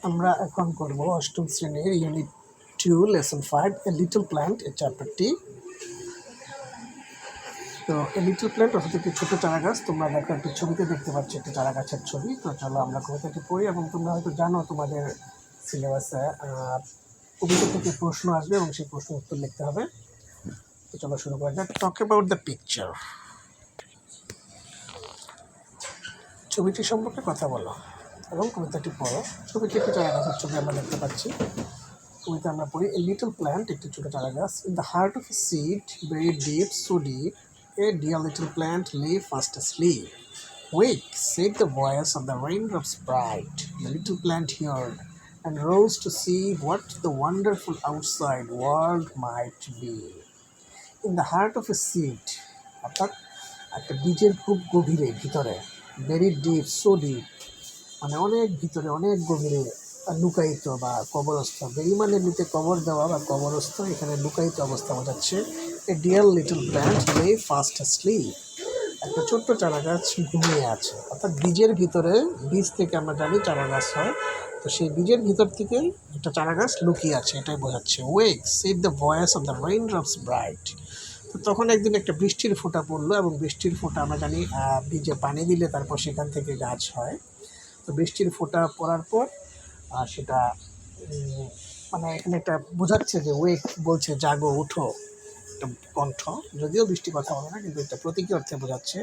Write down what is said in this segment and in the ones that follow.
আমরা এখন করব অষ্টম শ্রেণীর unit 2 lesson 5 a little plant এই চ্যাপ্টারটি। তো এ লিটল প্ল্যান্ট অর্থাৎ একটি ছোটো চারা গাছ। তোমরা দেখো একটি ছবিতে দেখতে পাচ্ছ একটি চারা গাছের ছবি। তো চলো আমরা কবিতাটি পড়ি, এবং তোমরা হয়তো জানো তোমাদের সিলেবাসে কবিতা থেকে প্রশ্ন আসবে এবং সেই প্রশ্ন উত্তর লিখতে হবে। তো চলো শুরু করা যাক। Talk about the picture. ছবিটি সম্পর্কে কথা বলো এবং কবিতাটি পড়ো। ছবিটি একটি চারা গাছের ছবি আমরা দেখতে পাচ্ছি। কবিতা আমরা পড়ি, এ লিটল প্ল্যান্ট একটি ছোটো চারা গাছ। In the heart of a seed very deep, so deep, a dear little plant lay fast asleep. Wake, said the voice of the raindrops bright. The little plant heard and rose to see what the wonderful outside world might be. In the heart of a seed, অর্থাৎ একটা বীজের খুব গভীরে, ভিতরে, very deep, so deep, মানে অনেক ভিতরে, অনেক গভীরে লুকায়িত বা কবরস্থ। ভেরি মানে নিতে কবর দেওয়া বা কবরস্থ, এখানে লুকায়িত অবস্থা বোঝাচ্ছে। এ ডিয়ার লিটল প্ল্যান্ট লে ফাস্ট স্লিপ, একটা ছোট্ট চারা গাছ ঘুমিয়ে আছে। অর্থাৎ বীজের ভিতরে, বীজ থেকে আমরা জানি চারা গাছ হয়, তো সেই বীজের ভিতর থেকে একটা চারা গাছ লুকিয়ে আছে, এটাই বোঝাচ্ছে। Wake, said the voice of the raindrops bright. তো তখন একদিন একটা বৃষ্টির ফোঁটা পড়লো, এবং বৃষ্টির ফোঁটা আমরা জানি বীজে পানি দিলে তারপর সেখান থেকে গাছ হয়। তো বৃষ্টির ফোঁটা পড়ার পর সেটা মানে এখানে একটা বোঝাচ্ছে যে ওয়েক বলছে জাগো, উঠো, একটা কণ্ঠ, যদিও বৃষ্টি কথা বলে না, কিন্তু একটা প্রতীকী অর্থে বোঝাচ্ছে।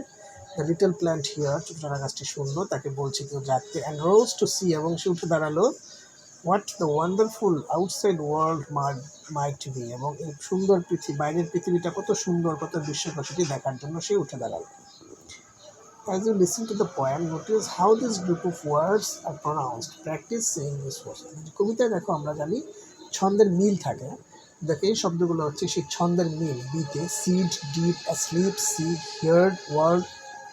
দ্য লিটল প্ল্যান্ট হিয়ার, ছোটো চারা গাছটি শুনলো, তাকে বলছে কেউ জাগতে। অ্যান্ড রোজ টু সি, এবং সে উঠে দাঁড়ালো। What the wonderful outside world might be, এবং এই সুন্দর পৃথিবী, বাইরের পৃথিবীটা কত সুন্দর, কত বিস্ময়কর, সেটি দেখার জন্য সে উঠে দাঁড়ালো। As you listen to the poem, notice how this group of words are pronounced. Practice saying these words. কবিতায় দেখো আমরা জানি ছন্দের মিল থাকে। দেখো এই শব্দগুলো হচ্ছে সেই ছন্দের মিল। বিতে seed, deep, asleep, seed, heard, word,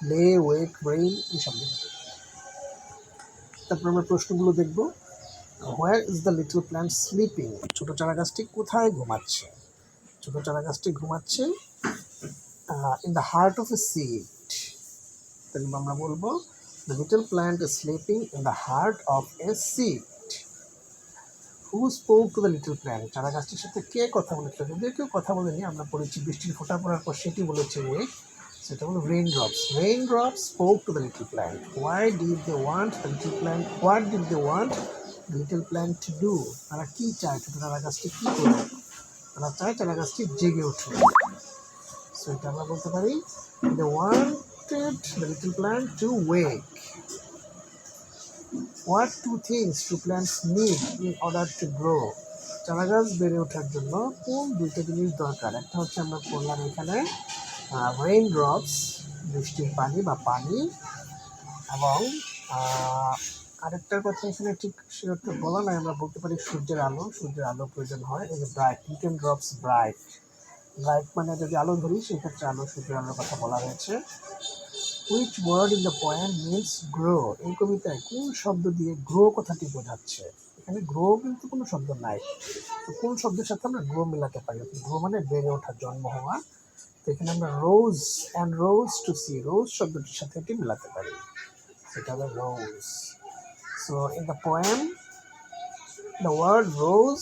lay, wake, brain, এই শব্দগুলো। তারপর আমরা প্রশ্নগুলো দেখব। Where is the little plant sleeping? ছোটো চারা গাছটি কোথায় ঘুমাচ্ছে? ছোটো চারা গাছটি ঘুমাচ্ছে in the heart of a seed. তাহলে আমরা বলবো the little plant is sleeping in the heart of a seed. Who spoke to the little plant? চারা গাছটির সাথে কে কথা বলেছিল? যদিও কেউ কথা বলেনি, আমরা পড়েছি বৃষ্টির ফোঁটা পড়ার পর সেটি বলেছে ওয়েক, সেটা হলো raindrops. Raindrops spoke to the little plant. Why did they want the little plant? What did they want the little plant to do? তারা কি চায় ছোট চারা গাছটি কি করবে? তারা চায় চারা গাছটি জেগে উঠবে। সো এটা আমরা বলতে পারি they wanted the little plant to wake. What two things do plants need in order to grow? চারা গাছ বেড়ে ওঠার জন্য কোন দুইটা জিনিস দরকার? একটা হচ্ছে আমরা বললাম এখানে রেইন ড্রপস, বৃষ্টির পানি বা পানি, এবং আরেকটার কথা এখানে ঠিক সেটা বলা নাই, আমরা বলতে পারি সূর্যের আলো। সূর্যের আলো প্রয়োজন হয়। এই যে bright, little drops bright, bright মানে যদি আলো ধরি সেক্ষেত্রে আলো, সূর্যের আলোর কথা বলা হয়েছে। Which word in the poem means grow? এই কবিতায় কোন শব্দ দিয়ে গ্রো কথাটি বোঝাচ্ছে? এখানে গ্রো কিন্তু কোনো শব্দ নাই, তো কোন শব্দের সাথে আমরা গ্রো মেলাতে পারি? গ্রো মানে বেড়ে ওঠা, জন্ম হওয়া। তো এখানে আমরা rose, and rose to see, rose শব্দটির সাথে এটি মেলাতে পারি, সেটা হলো rose. So in the poem the word rose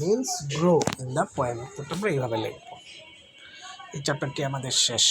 means grow in the poem. তো তোমরা এইভাবে লিখবো। এই চ্যাপ্টারটি আমাদের শেষ।